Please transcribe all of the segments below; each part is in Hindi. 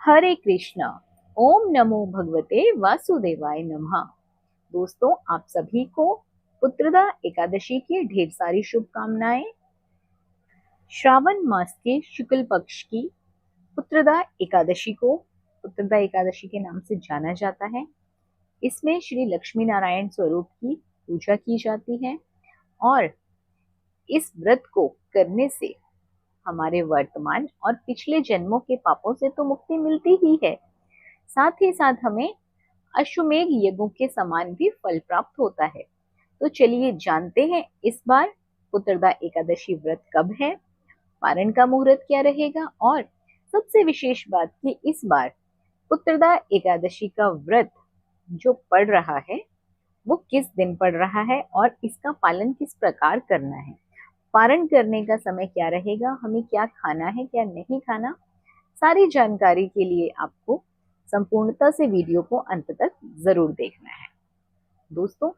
हरे कृष्णा। ओम नमो भगवते वासुदेवाय नमः। दोस्तों, आप सभी को पुत्रदा एकादशी की ढेर सारी शुभकामनाएं। श्रावण मास के शुक्ल पक्ष की पुत्रदा एकादशी को पुत्रदा एकादशी के नाम से जाना जाता है। इसमें श्री लक्ष्मी नारायण स्वरूप की पूजा की जाती है और इस व्रत को करने से हमारे वर्तमान और पिछले जन्मों के पापों से तो मुक्ति मिलती ही है, साथ ही साथ हमें अश्वमेघ यज्ञों के समान भी फल प्राप्त होता है। तो चलिए जानते हैं इस बार पुत्रदा एकादशी व्रत कब है, पारण का मुहूर्त क्या रहेगा और सबसे विशेष बात कि इस बार पुत्रदा एकादशी का व्रत जो पड़ रहा है वो किस दिन पड़ रहा है और इसका पालन किस प्रकार करना है, पारण करने का समय क्या रहेगा, हमें क्या खाना है क्या नहीं खाना, सारी जानकारी के लिए आपको संपूर्णता से वीडियो को अंत तक जरूर देखना है। दोस्तों,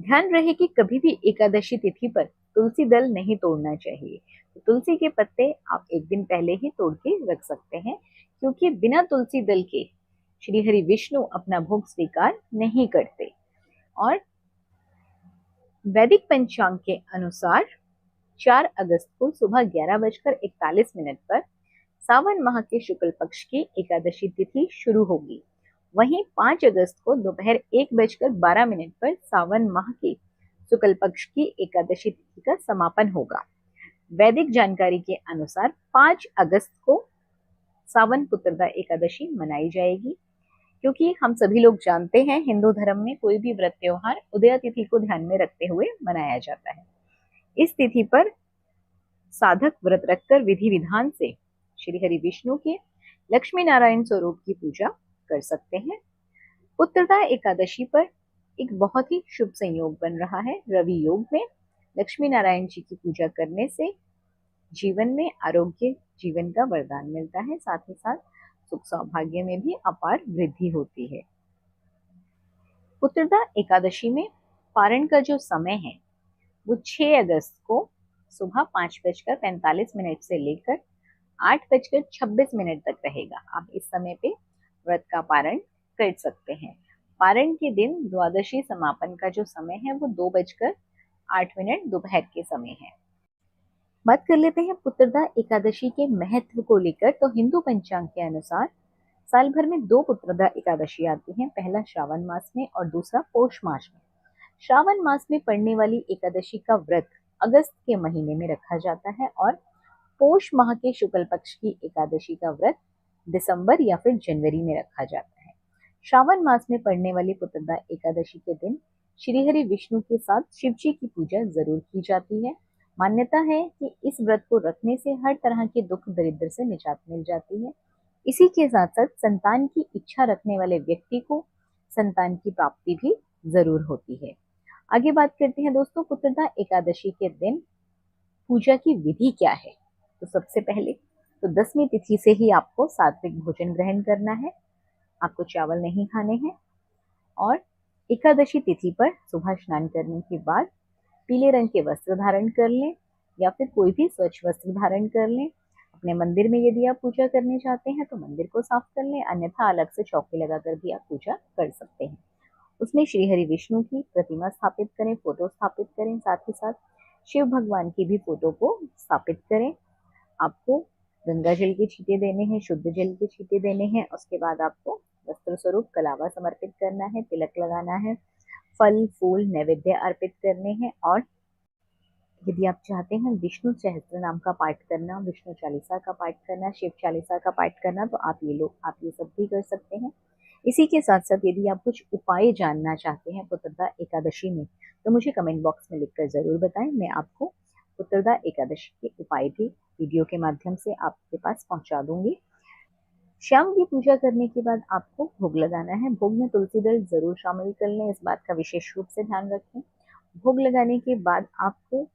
ध्यान रहे कि कभी भी एकादशी तिथि पर तुलसी दल नहीं तोड़ना चाहिए। तो तुलसी के पत्ते आप एक दिन पहले ही तोड़ के रख सकते हैं, क्योंकि बिना तुलसी दल के श्री हरि विष्णु अपना भोग स्वीकार नहीं करते। और वैदिक पंचांग के अनुसार 4 अगस्त को सुबह 11:41 पर सावन माह के शुक्ल पक्ष की एकादशी तिथि शुरू होगी। वहीं 5 अगस्त को दोपहर 1:12 पर सावन माह की शुक्ल पक्ष की एकादशी तिथि का समापन होगा। वैदिक जानकारी के अनुसार 5 अगस्त को सावन पुत्रदा एकादशी मनाई जाएगी, क्योंकि हम सभी लोग जानते हैं हिंदू धर्म में कोई भी व्रत त्योहार उदया तिथि को ध्यान में रखते हुए मनाया जाता है। इस तिथि पर साधक व्रत रखकर विधि विधान से श्री हरि विष्णु के लक्ष्मी नारायण स्वरूप की पूजा कर सकते हैं। पुत्रदा एकादशी पर एक बहुत ही शुभ संयोग बन रहा है। रवि योग में लक्ष्मी नारायण जी की पूजा करने से जीवन में आरोग्य जीवन का वरदान मिलता है, साथ ही साथ सुख सौभाग्य में भी अपार वृद्धि होती है। पुत्रदा एकादशी में पारण का जो समय है वो 6 अगस्त को सुबह 5:45 से लेकर 8:26 तक रहेगा। आप इस समय पे व्रत का पारण कर सकते हैं। पारण के दिन द्वादशी समापन का जो समय है वो 2:08 दोपहर के समय है। बात कर लेते हैं पुत्रदा एकादशी के महत्व को लेकर। तो हिंदू पंचांग के अनुसार साल भर में 2 पुत्रदा एकादशी आती हैं, पहला श्रावण मास में और दूसरा पौष मास में। श्रावण मास में पड़ने वाली एकादशी का व्रत अगस्त के महीने में रखा जाता है और पौष माह के शुक्ल पक्ष की एकादशी का व्रत दिसंबर या फिर जनवरी में रखा जाता है। श्रावण मास में पड़ने वाली पुत्रदा एकादशी के दिन श्रीहरि विष्णु के साथ शिव जी की पूजा जरूर की जाती है। मान्यता है कि इस व्रत को रखने से हर तरह के दुख दरिद्र से निजात मिल जाती है। इसी के साथ साथ संतान की इच्छा रखने वाले व्यक्ति को संतान की प्राप्ति भी जरूर होती है। आगे बात करते हैं दोस्तों, पुत्रदा एकादशी के दिन पूजा की विधि क्या है। तो सबसे पहले तो 10वीं तिथि से ही आपको सात्विक भोजन ग्रहण करना है, आपको चावल नहीं खाने हैं। और एकादशी तिथि पर सुबह स्नान करने के बाद पीले रंग के वस्त्र धारण कर लें या फिर कोई भी स्वच्छ वस्त्र धारण कर लें। अपने मंदिर में यदि आप पूजा करने चाहते हैं तो मंदिर को साफ कर लें, अन्यथा अलग से चौकी लगाकर भी आप पूजा कर सकते हैं। उसमें श्री हरि विष्णु की प्रतिमा स्थापित करें, फोटो स्थापित करें, साथ ही साथ शिव भगवान की भी फोटो को स्थापित करें। आपको गंगा जल के छींटे देने हैं, शुद्ध जल के छींटे देने हैं। उसके बाद आपको वस्त्र स्वरूप कलावा समर्पित करना है, तिलक लगाना है, फल फूल नैवेद्य अर्पित करने हैं। और यदि आप चाहते हैं विष्णु सहस्त्र नाम का पाठ करना, विष्णु चालीसा का पाठ करना, शिव चालीसा का पाठ करना, तो आप ये सब भी कर सकते हैं। इसी के साथ साथ यदि आप कुछ उपाय जानना चाहते हैं पुत्रदा एकादशी में, तो मुझे कमेंट बॉक्स में लिखकर जरूर बताएं। मैं आपको पुत्रदा एकादशी के उपाय भी वीडियो के माध्यम से आपके पास पहुंचा दूंगी। शाम की पूजा करने के बाद आपको भोग लगाना है। भोग में तुलसी दल जरूर शामिल कर लें, इस बात का विशेष रूप से ध्यान रखें। भोग लगाने के बाद आपको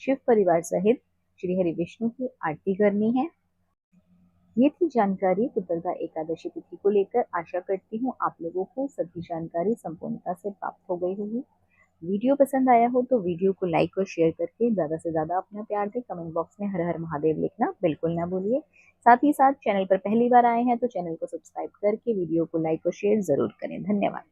शिव परिवार सहित श्री हरि विष्णु की आरती करनी है। ये थी जानकारी पुत्रदा एकादशी तिथि को लेकर। आशा करती हूँ आप लोगों को सभी जानकारी संपूर्णता से प्राप्त हो गई होगी। वीडियो पसंद आया हो तो वीडियो को लाइक और शेयर करके ज्यादा से ज्यादा अपना प्यार दें। कमेंट बॉक्स में हर हर महादेव लिखना बिल्कुल ना भूलिए। साथ ही साथ चैनल पर पहली बार आए हैं तो चैनल को सब्सक्राइब करके वीडियो को लाइक और शेयर जरूर करें। धन्यवाद।